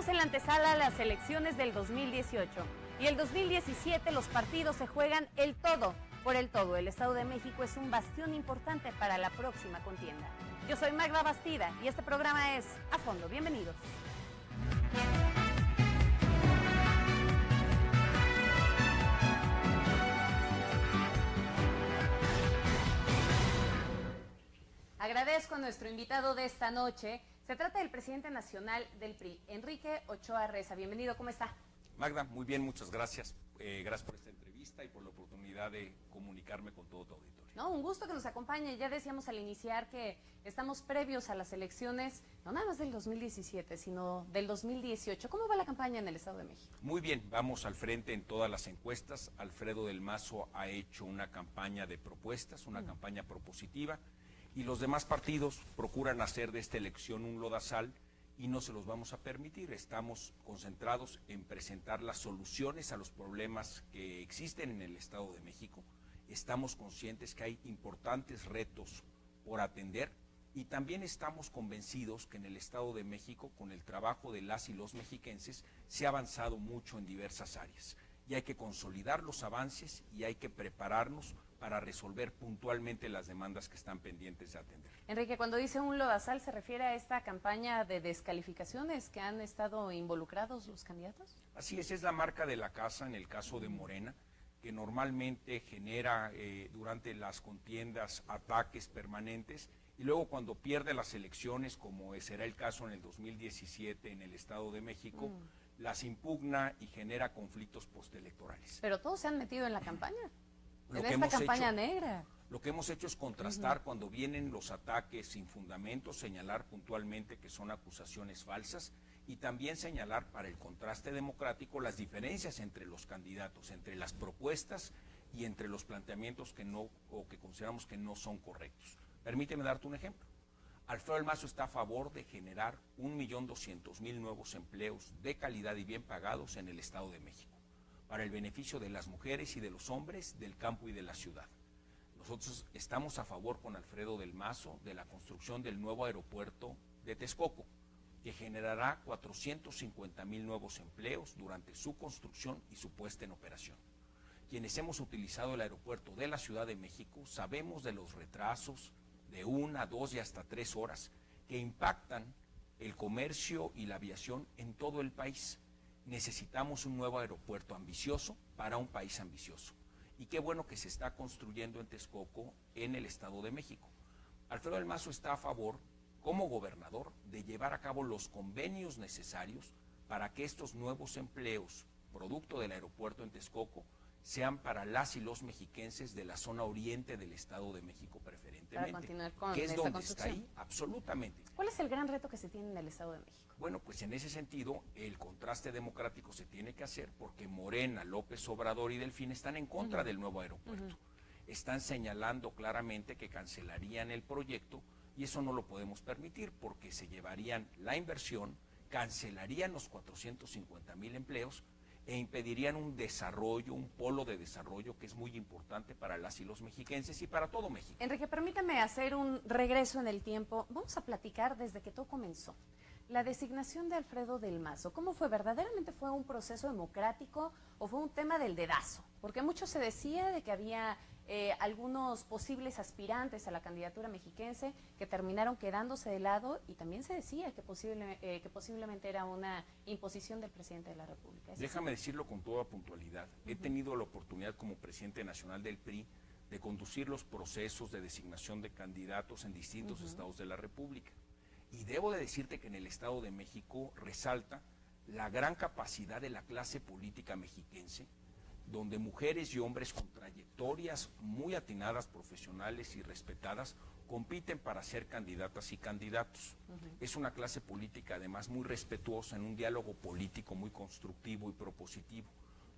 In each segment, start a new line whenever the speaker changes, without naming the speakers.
Estamos en la antesala a las elecciones del 2018 y el 2017 los partidos se juegan el todo por el todo. El Estado de México es un bastión importante para la próxima contienda. Yo soy Magda Bastida y este programa es A Fondo. Bienvenidos. Agradezco a nuestro invitado de esta noche. Se trata del presidente nacional del PRI, Enrique Ochoa Reza. Bienvenido, ¿cómo está?
Magda, muy bien, muchas gracias. Gracias por esta entrevista y por la oportunidad de comunicarme con todo tu auditorio.
No, un gusto que nos acompañe. Ya decíamos al iniciar que estamos previos a las elecciones, no nada más del 2017, sino del 2018. ¿Cómo va la campaña en el Estado de México?
Muy bien, vamos al frente en todas las encuestas. Alfredo del Mazo ha hecho una campaña de propuestas, una campaña propositiva, y los demás partidos procuran hacer de esta elección un lodazal y no se los vamos a permitir. Estamos concentrados en presentar las soluciones a los problemas que existen en el Estado de México. Estamos conscientes que hay importantes retos por atender y también estamos convencidos que en el Estado de México, con el trabajo de las y los mexiquenses, se ha avanzado mucho en diversas áreas. Y hay que consolidar los avances y hay que prepararnos para resolver puntualmente las demandas que están pendientes de atender.
Enrique, cuando dice un lodazal, ¿se refiere a esta campaña de descalificaciones que han estado involucrados los candidatos?
Así es la marca de la casa en el caso de Morena, que normalmente genera durante las contiendas ataques permanentes y luego cuando pierde las elecciones, como será el caso en el 2017 en el Estado de México, las impugna y genera conflictos postelectorales.
Pero todos se han metido en la campaña, en esta campaña negra.
Lo que hemos hecho es contrastar cuando vienen los ataques sin fundamento, señalar puntualmente que son acusaciones falsas y también señalar para el contraste democrático las diferencias entre los candidatos, entre las propuestas y entre los planteamientos que no o que consideramos que no son correctos. Permíteme darte un ejemplo. Alfredo del Mazo está a favor de generar 1.200.000 nuevos empleos de calidad y bien pagados en el Estado de México, para el beneficio de las mujeres y de los hombres del campo y de la ciudad. Nosotros estamos a favor con Alfredo del Mazo de la construcción del nuevo aeropuerto de Texcoco, que generará 450.000 nuevos empleos durante su construcción y su puesta en operación. Quienes hemos utilizado el aeropuerto de la Ciudad de México sabemos de los retrasos de 1, 2 y hasta 3 horas que impactan el comercio y la aviación en todo el país. Necesitamos un nuevo aeropuerto ambicioso para un país ambicioso. Y qué bueno que se está construyendo en Texcoco, en el Estado de México. Alfredo del Mazo está a favor, como gobernador, de llevar a cabo los convenios necesarios para que estos nuevos empleos, producto del aeropuerto en Texcoco, sean para las y los mexiquenses de la zona oriente del Estado de México preferentemente.
Para continuar con
que es
esta
donde
construcción.
está ahí, absolutamente.
¿Cuál es el gran reto que se tiene en el Estado de México?
Bueno, pues en ese sentido, el contraste democrático se tiene que hacer porque Morena, López Obrador y Delfín están en contra del nuevo aeropuerto. Están señalando claramente que cancelarían el proyecto y eso no lo podemos permitir porque se llevarían la inversión, cancelarían los 450.000 empleos e impedirían un desarrollo, un polo de desarrollo que es muy importante para las y los mexiquenses y para todo México.
Enrique, permítame hacer un regreso en el tiempo. Vamos a platicar desde que todo comenzó. La designación de Alfredo del Mazo, ¿cómo fue? ¿Verdaderamente fue un proceso democrático o fue un tema del dedazo? Porque mucho se decía de que había algunos posibles aspirantes a la candidatura mexiquense que terminaron quedándose de lado y también se decía que posiblemente era una imposición del presidente de la República.
Déjame decirlo con toda puntualidad. He tenido la oportunidad como presidente nacional del PRI de conducir los procesos de designación de candidatos en distintos estados de la República. Y debo de decirte que en el Estado de México resalta la gran capacidad de la clase política mexiquense, donde mujeres y hombres con trayectorias muy atinadas, profesionales y respetadas, compiten para ser candidatas y candidatos. Es una clase política además muy respetuosa en un diálogo político muy constructivo y propositivo.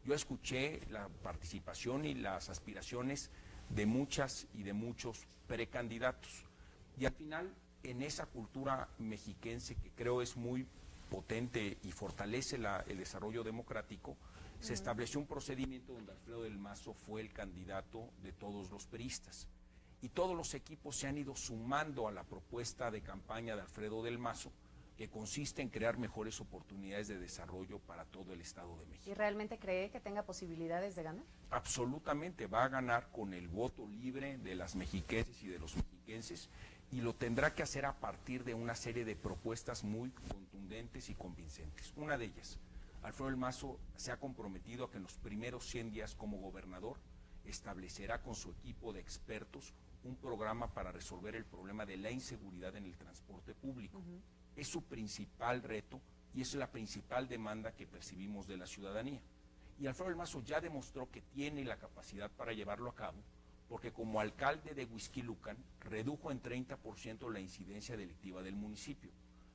Yo escuché la participación y las aspiraciones de muchas y de muchos precandidatos. Y al final, en esa cultura mexiquense que creo es muy potente y fortalece el desarrollo democrático, se estableció un procedimiento donde Alfredo del Mazo fue el candidato de todos los priistas. Y todos los equipos se han ido sumando a la propuesta de campaña de Alfredo del Mazo que consiste en crear mejores oportunidades de desarrollo para todo el Estado de México.
¿Y realmente cree que tenga posibilidades de ganar?
Absolutamente, va a ganar con el voto libre de las mexiquenses y de los mexiquenses, y lo tendrá que hacer a partir de una serie de propuestas muy contundentes y convincentes. Una de ellas, Alfredo del Mazo se ha comprometido a que en los primeros 100 días como gobernador establecerá con su equipo de expertos un programa para resolver el problema de la inseguridad en el transporte público. Es su principal reto y es la principal demanda que percibimos de la ciudadanía. Y Alfredo del Mazo ya demostró que tiene la capacidad para llevarlo a cabo, porque como alcalde de Huixquilucan redujo en 30% la incidencia delictiva del municipio.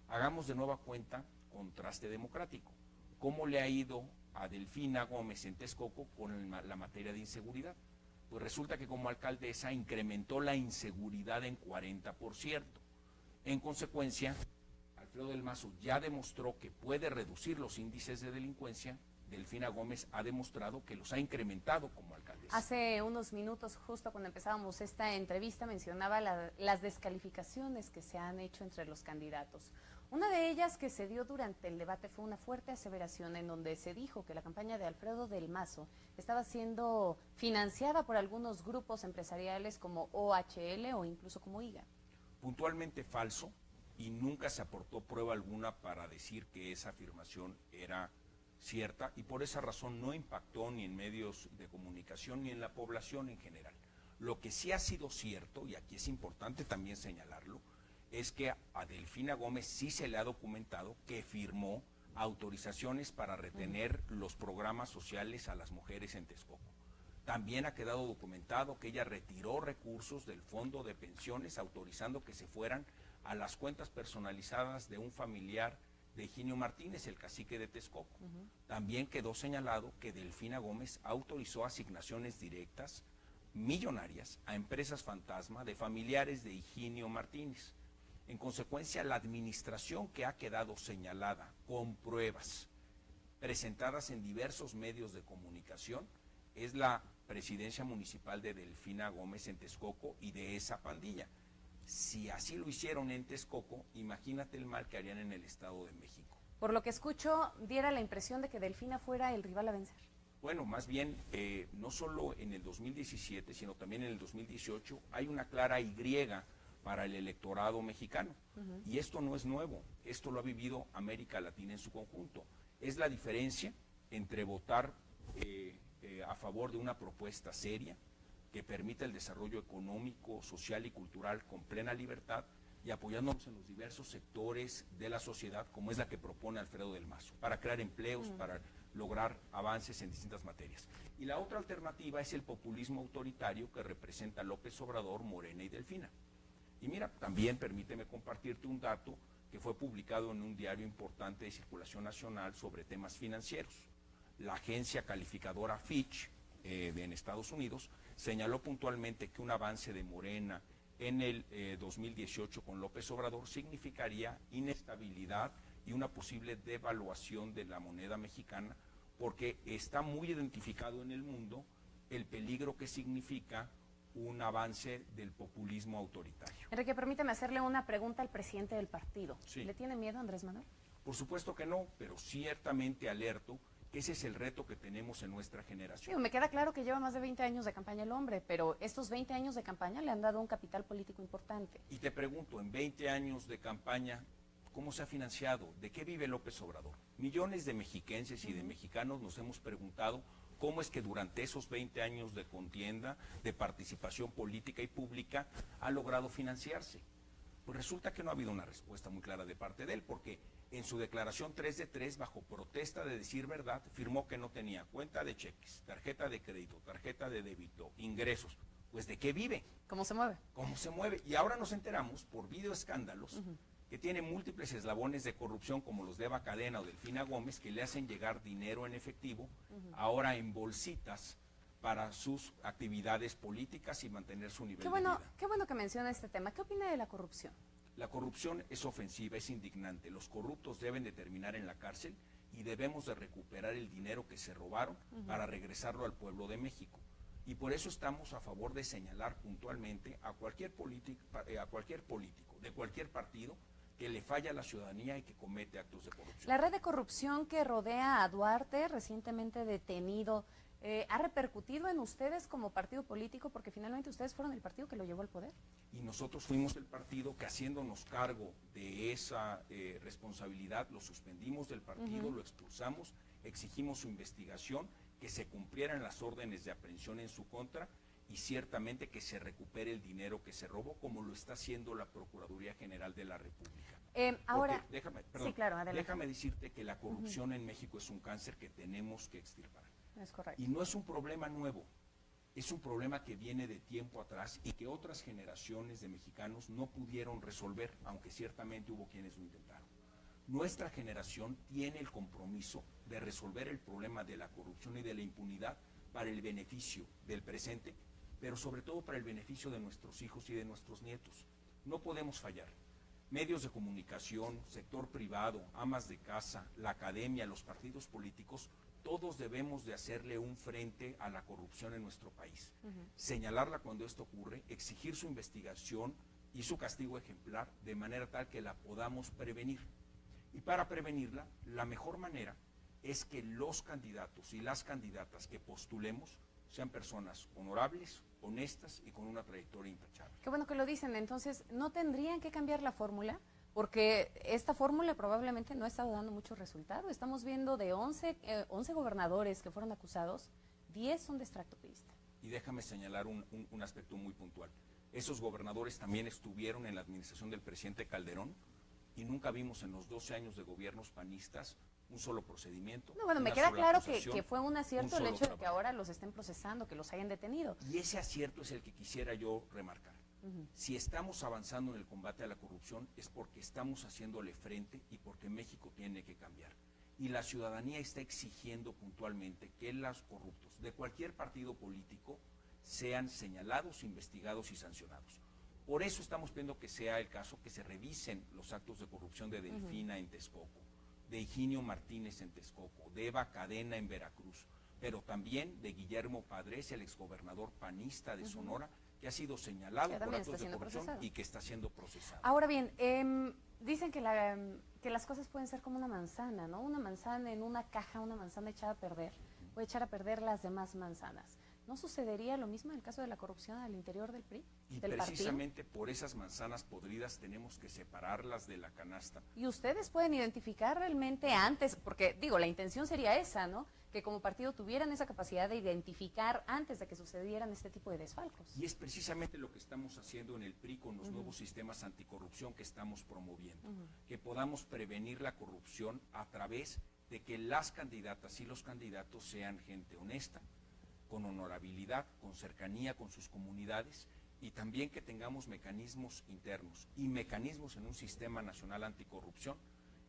Hagamos de nueva cuenta contraste democrático. ¿Cómo le ha ido a Delfina Gómez en Texcoco con la materia de inseguridad? Pues resulta que como alcaldesa incrementó la inseguridad en 40%. En consecuencia, Alfredo del Mazo ya demostró que puede reducir los índices de delincuencia. Delfina Gómez ha demostrado que los ha incrementado como alcaldesa.
Hace unos minutos, justo cuando empezábamos esta entrevista, mencionaba las descalificaciones que se han hecho entre los candidatos. Una de ellas que se dio durante el debate fue una fuerte aseveración en donde se dijo que la campaña de Alfredo del Mazo estaba siendo financiada por algunos grupos empresariales como OHL o incluso como IGA.
Puntualmente falso, y nunca se aportó prueba alguna para decir que esa afirmación era cierta, y por esa razón no impactó ni en medios de comunicación ni en la población en general. Lo que sí ha sido cierto, y aquí es importante también señalarlo, es que a Delfina Gómez sí se le ha documentado que firmó autorizaciones para retener los programas sociales a las mujeres en Texcoco. También ha quedado documentado que ella retiró recursos del fondo de pensiones autorizando que se fueran a las cuentas personalizadas de un familiar de Higinio Martínez, el cacique de Texcoco. También quedó señalado que Delfina Gómez autorizó asignaciones directas millonarias a empresas fantasma de familiares de Higinio Martínez. En consecuencia, la administración que ha quedado señalada con pruebas presentadas en diversos medios de comunicación es la presidencia municipal de Delfina Gómez en Texcoco y de esa pandilla. Si así lo hicieron en Texcoco, imagínate el mal que harían en el Estado de México.
Por lo que escucho, diera la impresión de que Delfina fuera el rival a vencer.
Bueno, más bien, no solo en el 2017, sino también en el 2018, hay una clara Y para el electorado mexicano. Y esto no es nuevo, esto lo ha vivido América Latina en su conjunto. Es la diferencia entre votar a favor de una propuesta seria, que permita el desarrollo económico, social y cultural con plena libertad, y apoyándonos en los diversos sectores de la sociedad, como es la que propone Alfredo del Mazo, para crear empleos, para lograr avances en distintas materias. Y la otra alternativa es el populismo autoritario que representa López Obrador, Morena y Delfina. Y mira, también permíteme compartirte un dato que fue publicado en un diario importante de circulación nacional sobre temas financieros. La agencia calificadora Fitch en Estados Unidos señaló puntualmente que un avance de Morena en el 2018 con López Obrador significaría inestabilidad y una posible devaluación de la moneda mexicana, porque está muy identificado en el mundo el peligro que significa un avance del populismo autoritario.
Enrique, permíteme hacerle una pregunta al presidente del partido.
Sí.
¿Le tiene miedo a Andrés Manuel?
Por supuesto que no, pero ciertamente alerto que ese es el reto que tenemos en nuestra generación.
Me queda claro que lleva más de 20 años de campaña el hombre, pero estos 20 años de campaña le han dado un capital político importante.
Y te pregunto, en 20 años de campaña, ¿cómo se ha financiado? ¿De qué vive López Obrador? Millones de mexiquenses y de mexicanos nos hemos preguntado cómo es que durante esos 20 años de contienda, de participación política y pública, ha logrado financiarse. Pues resulta que no ha habido una respuesta muy clara de parte de él, porque en su declaración 3 de 3, bajo protesta de decir verdad, firmó que no tenía cuenta de cheques, tarjeta de crédito, tarjeta de débito, ingresos. Pues ¿de qué vive?
¿Cómo se mueve?
¿Cómo se mueve? Y ahora nos enteramos, por videoescándalos, que tiene múltiples eslabones de corrupción como los de Eva Cadena o Delfina Gómez, que le hacen llegar dinero en efectivo, ahora en bolsitas, para sus actividades políticas y mantener su nivel de vida.
Qué bueno que menciona este tema. ¿Qué opina de la corrupción?
La corrupción es ofensiva, es indignante. Los corruptos deben de terminar en la cárcel y debemos de recuperar el dinero que se robaron para regresarlo al pueblo de México. Y por eso estamos a favor de señalar puntualmente a cualquier político de cualquier partido que le falla a la ciudadanía y que comete actos de corrupción.
La red de corrupción que rodea a Duarte, recientemente detenido, ¿ha repercutido en ustedes como partido político? Porque finalmente ustedes fueron el partido que lo llevó al poder.
Y nosotros fuimos el partido que, haciéndonos cargo de esa responsabilidad, lo suspendimos del partido, lo expulsamos, exigimos su investigación, que se cumplieran las órdenes de aprehensión en su contra y ciertamente que se recupere el dinero que se robó, como lo está haciendo la Procuraduría General de la República.
Ahora,
sí,
claro, adelante.
Déjame decirte que la corrupción en México es un cáncer que tenemos que extirpar.
Es correcto.
Y no es un problema nuevo, es un problema que viene de tiempo atrás y que otras generaciones de mexicanos no pudieron resolver, aunque ciertamente hubo quienes lo intentaron. Nuestra generación tiene el compromiso de resolver el problema de la corrupción y de la impunidad para el beneficio del presente, pero sobre todo para el beneficio de nuestros hijos y de nuestros nietos. No podemos fallar. Medios de comunicación, sector privado, amas de casa, la academia, los partidos políticos, todos debemos de hacerle un frente a la corrupción en nuestro país. Señalarla cuando esto ocurre, exigir su investigación y su castigo ejemplar de manera tal que la podamos prevenir. Y para prevenirla, la mejor manera es que los candidatos y las candidatas que postulemos sean personas honorables, honestas y con una trayectoria intachable.
Qué bueno que lo dicen. Entonces, ¿no tendrían que cambiar la fórmula? Porque esta fórmula probablemente no ha estado dando mucho resultado. Estamos viendo de 11 gobernadores que fueron acusados, 10 son de extracto priista.
Y déjame señalar un aspecto muy puntual. Esos gobernadores también estuvieron en la administración del presidente Calderón y nunca vimos en los 12 años de gobiernos panistas un solo procedimiento.
No, bueno, me queda claro que fue un acierto el hecho de que ahora los estén procesando, que los hayan detenido.
Y ese acierto es el que quisiera yo remarcar. Si estamos avanzando en el combate a la corrupción es porque estamos haciéndole frente y porque México tiene que cambiar. Y la ciudadanía está exigiendo puntualmente que los corruptos de cualquier partido político sean señalados, investigados y sancionados. Por eso estamos pidiendo que sea el caso que se revisen los actos de corrupción de Delfina en Texcoco, de Higinio Martínez en Texcoco, de Eva Cadena en Veracruz, pero también de Guillermo Padres, el exgobernador panista de Sonora, que ha sido señalado por actos de corrupción y que está siendo procesado.
Ahora bien, dicen que las cosas pueden ser como una manzana, ¿no? Una manzana en una caja, una manzana echada a perder, puede echar a perder las demás manzanas. ¿No sucedería lo mismo en el caso de la corrupción al interior del PRI?
Y
del
precisamente
partido?
Por esas manzanas podridas tenemos que separarlas de la canasta.
Y ustedes pueden identificar realmente antes, porque digo, la intención sería esa, ¿no? Que como partido tuvieran esa capacidad de identificar antes de que sucedieran este tipo de desfalcos.
Y es precisamente lo que estamos haciendo en el PRI con los nuevos sistemas anticorrupción que estamos promoviendo. Que podamos prevenir la corrupción a través de que las candidatas y los candidatos sean gente honesta, con honorabilidad, con cercanía con sus comunidades y también que tengamos mecanismos internos y mecanismos en un sistema nacional anticorrupción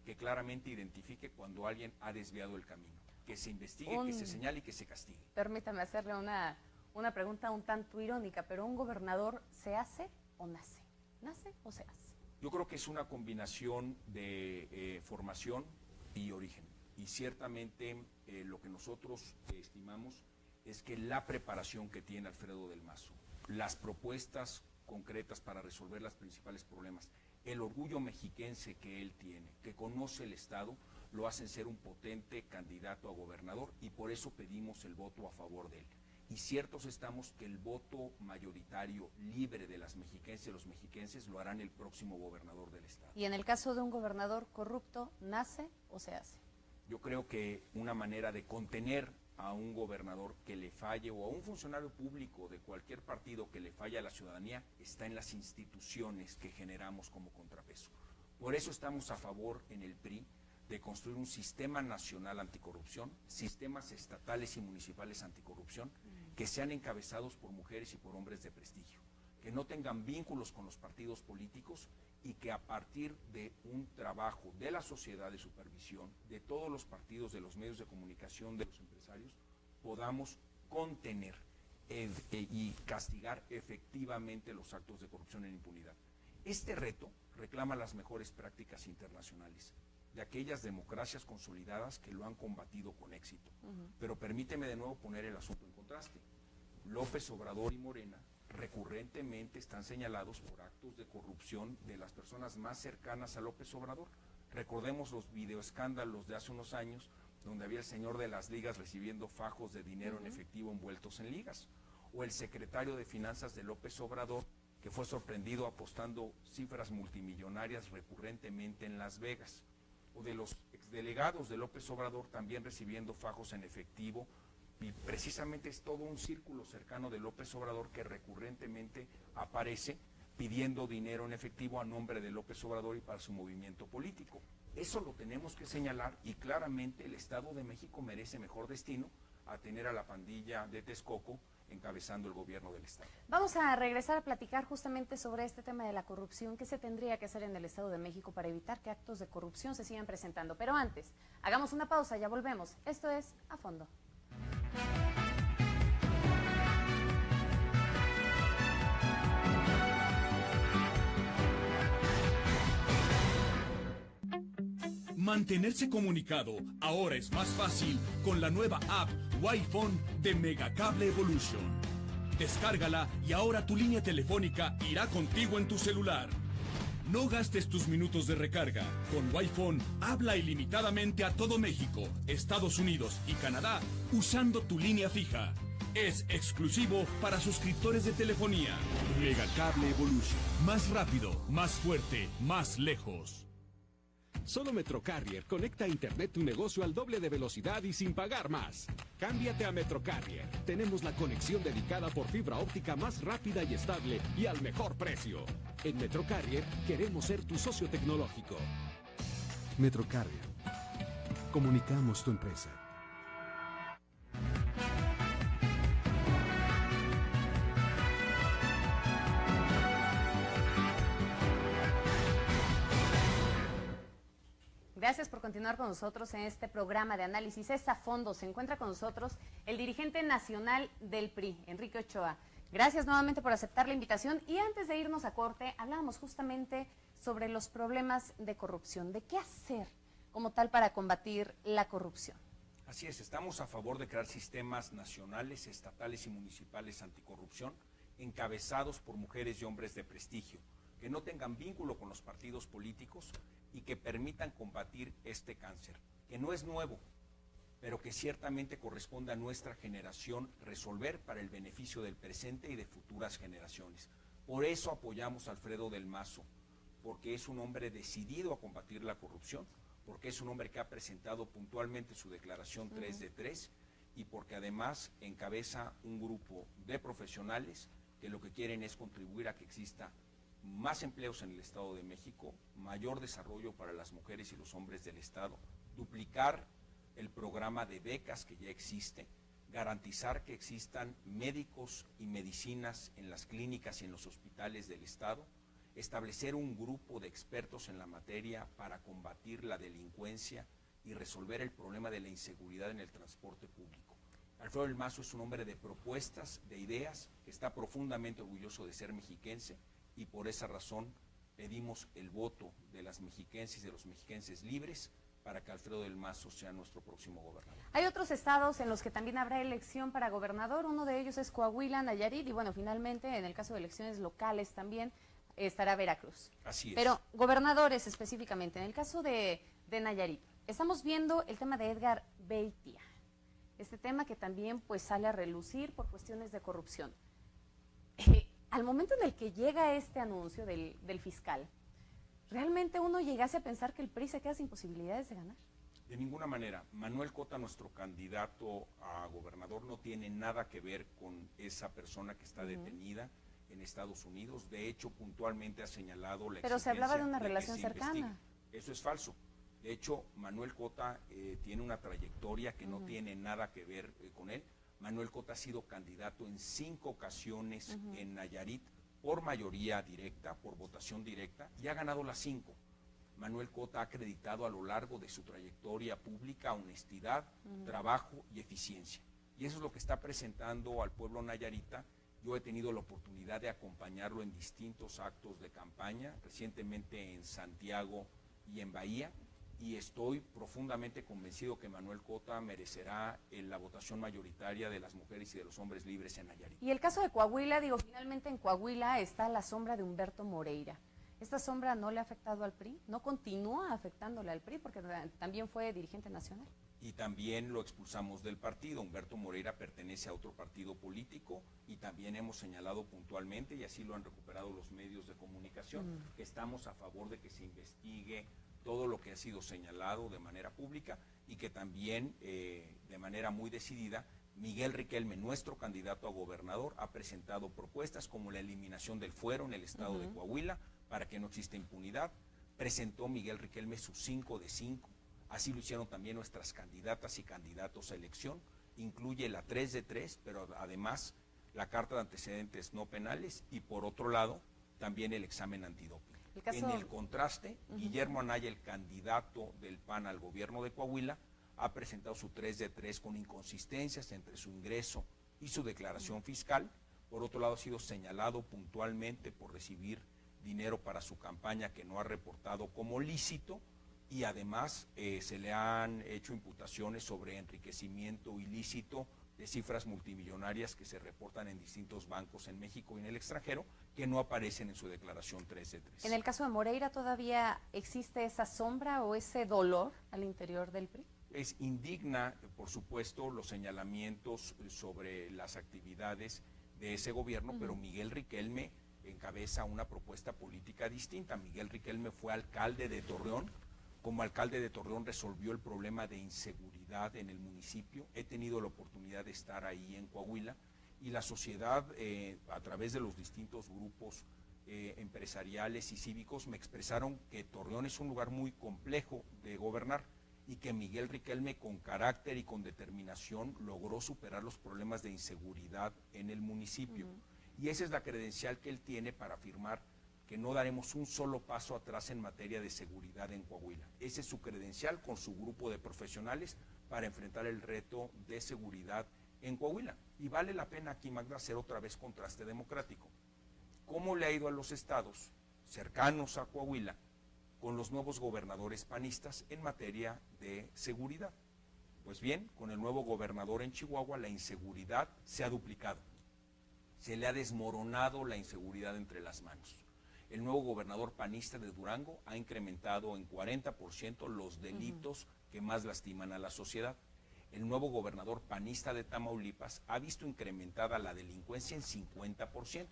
que claramente identifique cuando alguien ha desviado el camino, que se investigue, que se señale y que se castigue.
Permítame hacerle una pregunta un tanto irónica, pero ¿un gobernador se hace o nace? ¿Nace o se hace?
Yo creo que es una combinación de formación y origen y ciertamente lo que nosotros estimamos es que la preparación que tiene Alfredo del Mazo, las propuestas concretas para resolver los principales problemas, el orgullo mexiquense que él tiene, que conoce el Estado, lo hacen ser un potente candidato a gobernador y por eso pedimos el voto a favor de él. Y ciertos estamos que el voto mayoritario libre de las mexiquenses y los mexiquenses lo harán el próximo gobernador del Estado.
Y en el caso de un gobernador corrupto, ¿nace o se hace?
Yo creo que una manera de contener a un gobernador que le falle o a un funcionario público de cualquier partido que le falle a la ciudadanía está en las instituciones que generamos como contrapeso. Por eso estamos a favor en el PRI de construir un sistema nacional anticorrupción, sistemas estatales y municipales anticorrupción que sean encabezados por mujeres y por hombres de prestigio, que no tengan vínculos con los partidos políticos y que a partir de un trabajo de la sociedad de supervisión, de todos los partidos, de los medios de comunicación, de los empresarios, podamos contener y castigar efectivamente los actos de corrupción en impunidad. Este reto reclama las mejores prácticas internacionales, de aquellas democracias consolidadas que lo han combatido con éxito. Pero permíteme de nuevo poner el asunto en contraste. López Obrador y Morena recurrentemente están señalados por actos de corrupción de las personas más cercanas a López Obrador. Recordemos los videoescándalos de hace unos años, donde había el señor de las ligas recibiendo fajos de dinero en efectivo envueltos en ligas, o el secretario de Finanzas de López Obrador, que fue sorprendido apostando cifras multimillonarias recurrentemente en Las Vegas, o de los exdelegados de López Obrador también recibiendo fajos en efectivo, y precisamente es todo un círculo cercano de López Obrador que recurrentemente aparece pidiendo dinero en efectivo a nombre de López Obrador y para su movimiento político. Eso lo tenemos que señalar y claramente el Estado de México merece mejor destino a tener a la pandilla de Texcoco encabezando el gobierno del Estado.
Vamos a regresar a platicar justamente sobre este tema de la corrupción, qué se tendría que hacer en el Estado de México para evitar que actos de corrupción se sigan presentando. Pero antes, hagamos una pausa, ya volvemos. Esto es A Fondo.
Mantenerse comunicado ahora es más fácil con la nueva app Wi-Phone de Megacable Evolution. Descárgala y ahora tu línea telefónica irá contigo en tu celular. No gastes tus minutos de recarga. Con Wi-Phone habla ilimitadamente a todo México, Estados Unidos y Canadá usando tu línea fija. Es exclusivo para suscriptores de telefonía. Megacable Evolution. Más rápido, más fuerte, más lejos.
Solo MetroCarrier conecta a Internet tu negocio al doble de velocidad y sin pagar más. Cámbiate a MetroCarrier. Tenemos la conexión dedicada por fibra óptica más rápida y estable y al mejor precio. En MetroCarrier queremos ser tu socio tecnológico.
MetroCarrier. Comunicamos tu empresa.
Gracias por continuar con nosotros en este programa de análisis. Es A Fondo. Se encuentra con nosotros el dirigente nacional del PRI, Enrique Ochoa. Gracias nuevamente por aceptar la invitación. Y antes de irnos a corte, hablábamos justamente sobre los problemas de corrupción, de qué hacer como tal para combatir la corrupción.
Así es, estamos a favor de crear sistemas nacionales, estatales y municipales anticorrupción, encabezados por mujeres y hombres de prestigio, que no tengan vínculo con los partidos políticos y que permitan combatir este cáncer, que no es nuevo, pero que ciertamente corresponde a nuestra generación resolver para el beneficio del presente y de futuras generaciones. Por eso apoyamos a Alfredo del Mazo, porque es un hombre decidido a combatir la corrupción, porque es un hombre que ha presentado puntualmente su declaración 3 de 3 y porque además encabeza un grupo de profesionales que lo que quieren es contribuir a que exista más empleos en el Estado de México, mayor desarrollo para las mujeres y los hombres del Estado, duplicar el programa de becas que ya existe, garantizar que existan médicos y medicinas en las clínicas y en los hospitales del Estado, establecer un grupo de expertos en la materia para combatir la delincuencia y resolver el problema de la inseguridad en el transporte público. Alfredo del Mazo es un hombre de propuestas, de ideas, que está profundamente orgulloso de ser mexiquense, y por esa razón pedimos el voto de las mexiquenses y de los mexiquenses libres para que Alfredo del Mazo sea nuestro próximo gobernador.
Hay otros estados en los que también habrá elección para gobernador, uno de ellos es Coahuila, Nayarit, y bueno, finalmente en el caso de elecciones locales también estará Veracruz.
Así es.
Pero gobernadores específicamente, en el caso de Nayarit, estamos viendo el tema de Edgar Beitia, este tema que también pues sale a relucir por cuestiones de corrupción. Al momento en el que llega este anuncio del fiscal, ¿realmente uno llegase a pensar que el PRI se queda sin posibilidades de ganar?
De ninguna manera. Manuel Cota, nuestro candidato a gobernador, no tiene nada que ver con esa persona que está detenida en Estados Unidos. De hecho, puntualmente ha señalado la
Pero se hablaba de una relación
se
cercana.
investigue. Eso es falso. De hecho, Manuel Cota tiene una trayectoria que no tiene nada que ver con él. Manuel Cota ha sido candidato en 5 ocasiones en Nayarit por mayoría directa, por votación directa, y ha ganado las 5. Manuel Cota ha acreditado a lo largo de su trayectoria pública honestidad, trabajo y eficiencia. Y eso es lo que está presentando al pueblo nayarita. Yo he tenido la oportunidad de acompañarlo en distintos actos de campaña, recientemente en Santiago y en Bahía, y estoy profundamente convencido que Manuel Cota merecerá la votación mayoritaria de las mujeres y de los hombres libres en Nayarit.
Y el caso de Coahuila, digo, finalmente en Coahuila está la sombra de Humberto Moreira. ¿Esta sombra no le ha afectado al PRI? ¿No continúa afectándole al PRI? Porque también fue dirigente nacional.
Y también lo expulsamos del partido. Humberto Moreira pertenece a otro partido político y también hemos señalado puntualmente, y así lo han recuperado los medios de comunicación, que estamos a favor de que se investigue todo lo que ha sido señalado de manera pública y que también de manera muy decidida Miguel Riquelme, nuestro candidato a gobernador, ha presentado propuestas como la eliminación del fuero en el estado de Coahuila para que no exista impunidad. Presentó Miguel Riquelme sus 5 de 5, así lo hicieron también nuestras candidatas y candidatos a elección. Incluye la 3 de 3, pero además la carta de antecedentes no penales y por otro lado también el examen antidoping. En el contraste, Guillermo Anaya, el candidato del PAN al gobierno de Coahuila, ha presentado su 3 de 3 con inconsistencias entre su ingreso y su declaración fiscal. Por otro lado, ha sido señalado puntualmente por recibir dinero para su campaña que no ha reportado como lícito y además se le han hecho imputaciones sobre enriquecimiento ilícito de cifras multimillonarias que se reportan en distintos bancos en México y en el extranjero, que no aparecen en su declaración 3 de 3.
¿En el caso de Moreira todavía existe esa sombra o ese dolor al interior del PRI?
Es indigna, por supuesto, los señalamientos sobre las actividades de ese gobierno, pero Miguel Riquelme encabeza una propuesta política distinta. Miguel Riquelme fue alcalde de Torreón. Como alcalde de Torreón resolvió el problema de inseguridad en el municipio. He tenido la oportunidad de estar ahí en Coahuila y la sociedad, a través de los distintos grupos empresariales y cívicos, me expresaron que Torreón es un lugar muy complejo de gobernar y que Miguel Riquelme, con carácter y con determinación, logró superar los problemas de inseguridad en el municipio. Y esa es la credencial que él tiene para afirmar que no daremos un solo paso atrás en materia de seguridad en Coahuila. Ese es su credencial con su grupo de profesionales para enfrentar el reto de seguridad en Coahuila. Y vale la pena aquí, Magda, hacer otra vez contraste democrático. ¿Cómo le ha ido a los estados cercanos a Coahuila con los nuevos gobernadores panistas en materia de seguridad? Pues bien, con el nuevo gobernador en Chihuahua la inseguridad se ha duplicado. Se le ha desmoronado la inseguridad entre las manos. El nuevo gobernador panista de Durango ha incrementado en 40% los delitos que más lastiman a la sociedad. El nuevo gobernador panista de Tamaulipas ha visto incrementada la delincuencia en 50%.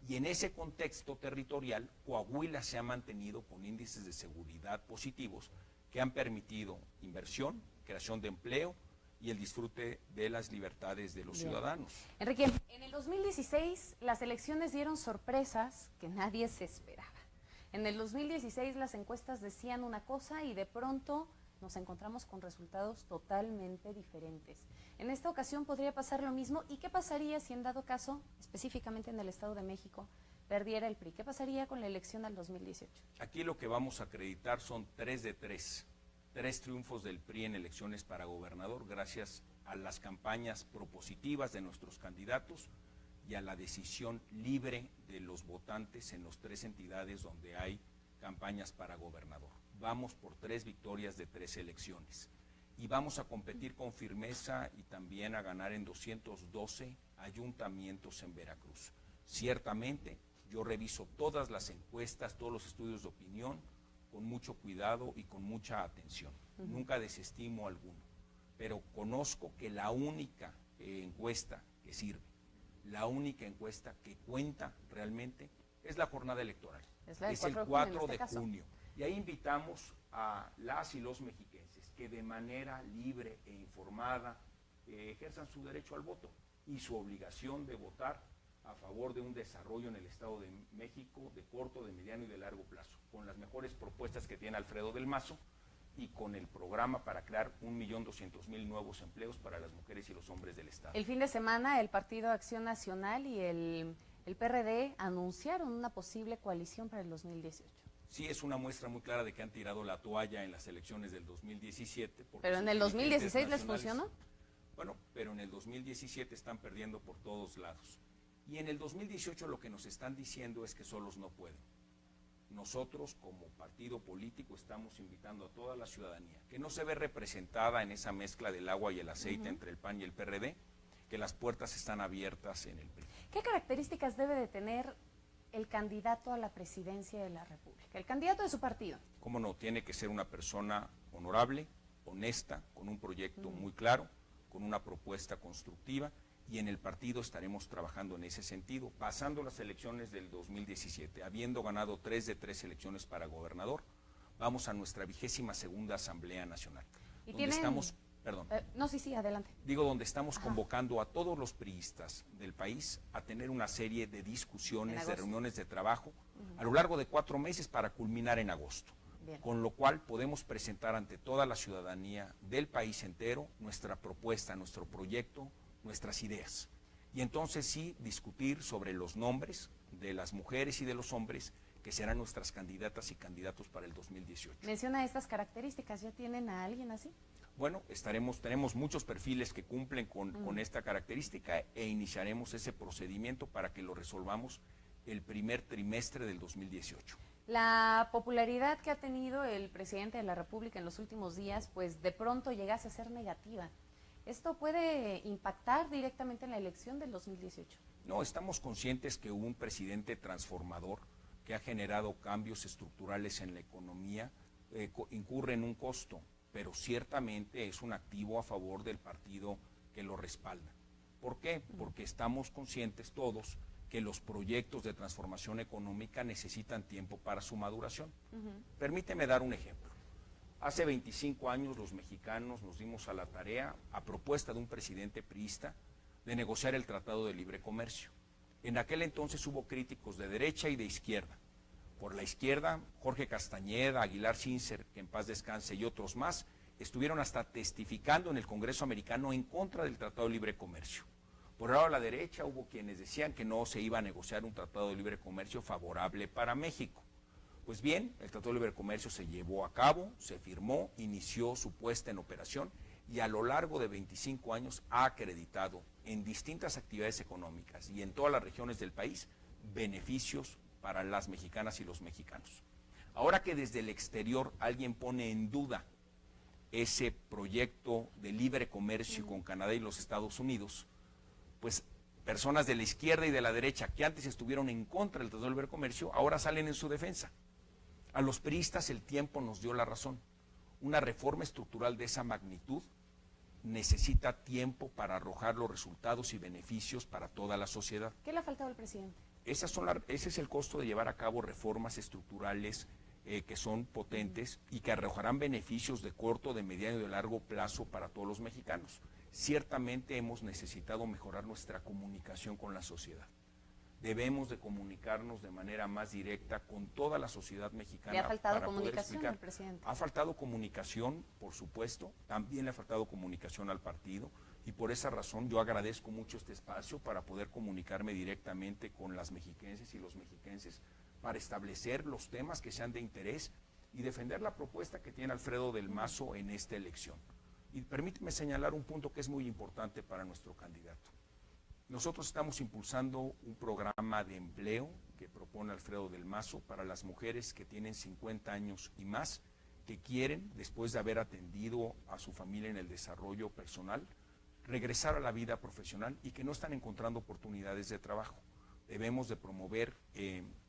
Y en ese contexto territorial, Coahuila se ha mantenido con índices de seguridad positivos que han permitido inversión, creación de empleo y el disfrute de las libertades de los ciudadanos.
Enrique, en el 2016 las elecciones dieron sorpresas que nadie se esperaba. En el 2016 las encuestas decían una cosa y de pronto nos encontramos con resultados totalmente diferentes. En esta ocasión podría pasar lo mismo. ¿Y qué pasaría si en dado caso, específicamente en el Estado de México, perdiera el PRI? ¿Qué pasaría con la elección al 2018?
Aquí lo que vamos a acreditar son 3 de 3. 3 triunfos del PRI en elecciones para gobernador gracias a las campañas propositivas de nuestros candidatos y a la decisión libre de los votantes en las 3 entidades donde hay campañas para gobernador. Vamos por 3 victorias de 3 elecciones y vamos a competir con firmeza y también a ganar en 212 ayuntamientos en Veracruz. Ciertamente, yo reviso todas las encuestas, todos los estudios de opinión, con mucho cuidado y con mucha atención. Nunca desestimo alguno, pero conozco que la única encuesta que sirve, la única encuesta que cuenta realmente es la jornada electoral. Es el 4 de junio. Y ahí invitamos a las y los mexiquenses que de manera libre e informada ejerzan su derecho al voto y su obligación de votar a favor de un desarrollo en el Estado de México de corto, de mediano y de largo plazo, con las mejores propuestas que tiene Alfredo del Mazo y con el programa para crear 1.200.000 nuevos empleos para las mujeres y los hombres del Estado.
El fin de semana el Partido Acción Nacional y el PRD anunciaron una posible coalición para el 2018.
Sí, es una muestra muy clara de que han tirado la toalla en las elecciones del 2017.
¿Pero en el 2016 les funcionó?
Bueno, pero en el 2017 están perdiendo por todos lados. Y en el 2018 lo que nos están diciendo es que solos no pueden. nosotros como partido político estamos invitando a toda la ciudadanía, que no se ve representada en esa mezcla del agua y el aceite entre el PAN y el PRD, que las puertas están abiertas en el PRI.
¿Qué características debe de tener el candidato a la presidencia de la República, el candidato de su partido?
¿Cómo no? Tiene que ser una persona honorable, honesta, con un proyecto muy claro, con una propuesta constructiva, y en el partido estaremos trabajando en ese sentido, pasando las elecciones del 2017, habiendo ganado 3 de 3 elecciones para gobernador, vamos a nuestra 22ª Asamblea Nacional,
¿Y
donde estamos, perdón,
no, sí, adelante.
digo, donde estamos convocando a todos los priistas del país a tener una serie de discusiones, de reuniones de trabajo, a lo largo de 4 meses para culminar en agosto.
Bien.
Con lo cual podemos presentar ante toda la ciudadanía del país entero nuestra propuesta, nuestro proyecto, nuestras ideas. Y entonces sí discutir sobre los nombres de las mujeres y de los hombres que serán nuestras candidatas y candidatos para el 2018.
Menciona estas características, ¿ya tienen a alguien así?
Bueno, tenemos muchos perfiles que cumplen con esta característica e iniciaremos ese procedimiento para que lo resolvamos el primer trimestre del 2018.
La popularidad que ha tenido el presidente de la República en los últimos días, pues de pronto llegase a ser negativa. ¿Esto puede impactar directamente en la elección del 2018?
No, estamos conscientes que un presidente transformador que ha generado cambios estructurales en la economía incurre en un costo, pero ciertamente es un activo a favor del partido que lo respalda. ¿Por qué? Porque estamos conscientes todos que los proyectos de transformación económica necesitan tiempo para su maduración. Permíteme dar un ejemplo. Hace 25 años los mexicanos nos dimos a la tarea, a propuesta de un presidente priista, de negociar el Tratado de Libre Comercio. En aquel entonces hubo críticos de derecha y de izquierda. Por la izquierda, Jorge Castañeda, Aguilar Sincer, que en paz descanse, y otros más, estuvieron hasta testificando en el Congreso americano en contra del Tratado de Libre Comercio. Por el lado de la derecha hubo quienes decían que no se iba a negociar un Tratado de Libre Comercio favorable para México. Pues bien, el Tratado de Libre Comercio se llevó a cabo, se firmó, inició su puesta en operación y a lo largo de 25 años ha acreditado en distintas actividades económicas y en todas las regiones del país beneficios para las mexicanas y los mexicanos. Ahora que desde el exterior alguien pone en duda ese proyecto de libre comercio con Canadá y los Estados Unidos, pues personas de la izquierda y de la derecha que antes estuvieron en contra del Tratado de Libre Comercio, ahora salen en su defensa. A los priistas el tiempo nos dio la razón. Una reforma estructural de esa magnitud necesita tiempo para arrojar los resultados y beneficios para toda la sociedad.
¿Qué le ha faltado al presidente?
Ese es el costo de llevar a cabo reformas estructurales que son potentes y que arrojarán beneficios de corto, de mediano y de largo plazo para todos los mexicanos. Ciertamente hemos necesitado mejorar nuestra comunicación con la sociedad. Debemos de comunicarnos de manera más directa con toda la sociedad mexicana.
¿Le ha faltado
para poder
comunicación
explicar.
al presidente?
Ha faltado comunicación, por supuesto, también le ha faltado comunicación al partido y por esa razón yo agradezco mucho este espacio para poder comunicarme directamente con las mexiquenses y los mexiquenses para establecer los temas que sean de interés y defender la propuesta que tiene Alfredo del Mazo en esta elección. Y permíteme señalar un punto que es muy importante para nuestro candidato. Nosotros estamos impulsando un programa de empleo que propone Alfredo del Mazo para las mujeres que tienen 50 años y más, que quieren, después de haber atendido a su familia en el desarrollo personal, regresar a la vida profesional y que no están encontrando oportunidades de trabajo. Debemos de promover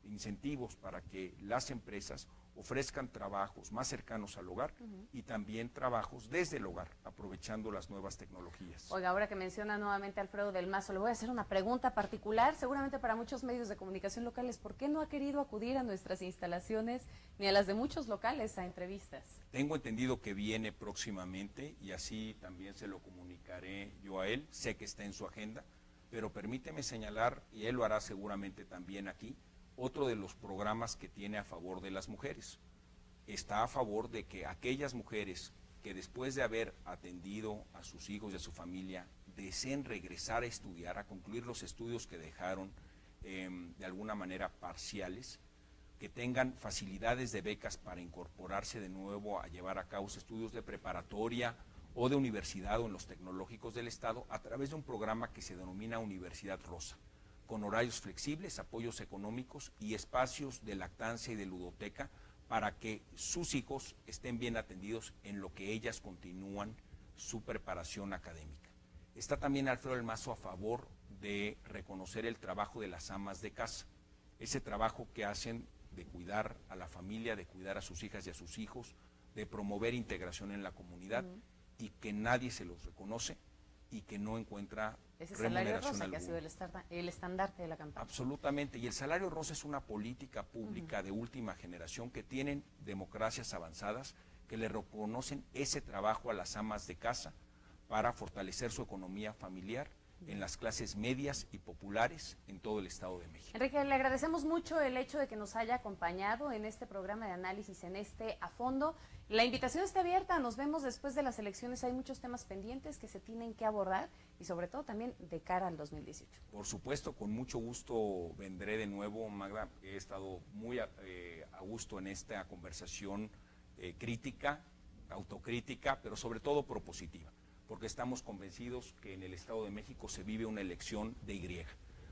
incentivos para que las empresas ofrezcan trabajos más cercanos al hogar y también trabajos desde el hogar, aprovechando las nuevas tecnologías.
Oiga, ahora que menciona nuevamente a Alfredo del Mazo, le voy a hacer una pregunta particular, seguramente para muchos medios de comunicación locales. ¿Por qué no ha querido acudir a nuestras instalaciones ni a las de muchos locales a entrevistas?
Tengo entendido que viene próximamente y así también se lo comunicaré yo a él. Sé que está en su agenda, pero permíteme señalar, y él lo hará seguramente también aquí, otro de los programas que tiene a favor de las mujeres. Está a favor de que aquellas mujeres que después de haber atendido a sus hijos y a su familia deseen regresar a estudiar, a concluir los estudios que dejaron de alguna manera parciales, que tengan facilidades de becas para incorporarse de nuevo a llevar a cabo estudios de preparatoria o de universidad o en los tecnológicos del Estado a través de un programa que se denomina Universidad Rosa. con horarios flexibles, apoyos económicos y espacios de lactancia y de ludoteca para que sus hijos estén bien atendidos en lo que ellas continúan su preparación académica. Está también Alfredo del Mazo a favor de reconocer el trabajo de las amas de casa, ese trabajo que hacen de cuidar a la familia, de cuidar a sus hijas y a sus hijos, de promover integración en la comunidad y que nadie se los reconoce y que no encuentra
ese salario
remuneración
rosa que ha
alguna.
sido el estandarte de la campaña.
Absolutamente, y el salario rosa es una política pública de última generación que tienen democracias avanzadas que le reconocen ese trabajo a las amas de casa para fortalecer su economía familiar en las clases medias y populares en todo el Estado de México.
Enrique, le agradecemos mucho el hecho de que nos haya acompañado en este programa de análisis, en este A Fondo. La invitación está abierta, nos vemos después de las elecciones, hay muchos temas pendientes que se tienen que abordar y sobre todo también de cara al 2018.
Por supuesto, con mucho gusto vendré de nuevo, Magda. He estado muy a gusto en esta conversación crítica, autocrítica, pero sobre todo propositiva, porque estamos convencidos que en el Estado de México se vive una elección de Y.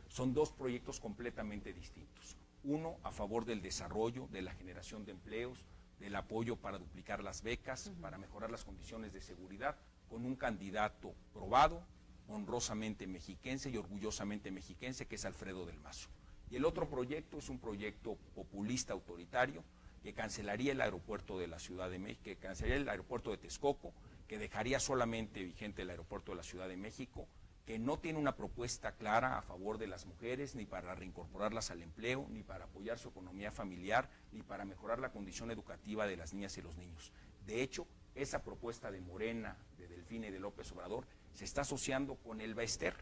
Son dos proyectos completamente distintos. Uno a favor del desarrollo, de la generación de empleos, del apoyo para duplicar las becas, para mejorar las condiciones de seguridad, con un candidato probado, honrosamente mexiquense y orgullosamente mexiquense, que es Alfredo del Mazo. Y el otro proyecto es un proyecto populista autoritario que cancelaría el aeropuerto de la Ciudad de México, que cancelaría el aeropuerto de Texcoco, que dejaría solamente vigente el aeropuerto de la Ciudad de México, que no tiene una propuesta clara a favor de las mujeres, ni para reincorporarlas al empleo, ni para apoyar su economía familiar, ni para mejorar la condición educativa de las niñas y los niños. De hecho, esa propuesta de Morena, de Delfina y de López Obrador, se está asociando con el Baester.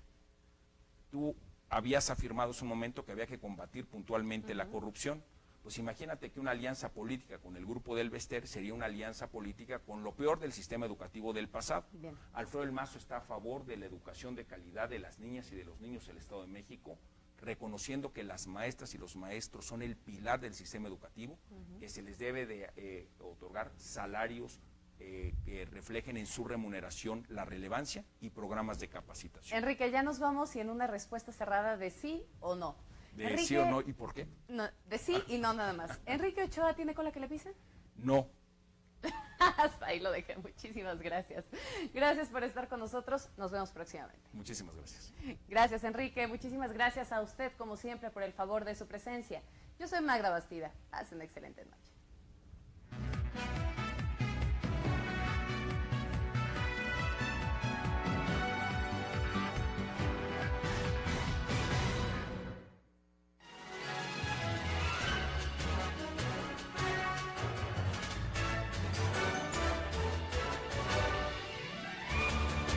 Tú habías afirmado hace un momento que había que combatir puntualmente la corrupción. Pues imagínate que una alianza política con el grupo del Baester sería una alianza política con lo peor del sistema educativo del pasado.
Bien.
Alfredo del Mazo está a favor de la educación de calidad de las niñas y de los niños del Estado de México, reconociendo que las maestras y los maestros son el pilar del sistema educativo, que se les debe de otorgar salarios que reflejen en su remuneración la relevancia y programas de capacitación.
Enrique, ya nos vamos y en una respuesta cerrada de sí o no.
¿De
Enrique,
sí o no y por qué?
No, de sí y no nada más. ¿Enrique Ochoa tiene cola que le pisen?
No.
Hasta ahí lo dejé. Muchísimas gracias. Gracias por estar con nosotros. Nos vemos próximamente.
Muchísimas gracias.
Gracias, Enrique. Muchísimas gracias a usted, como siempre, por el favor de su presencia. Yo soy Magda Bastida. Haz una excelente noche.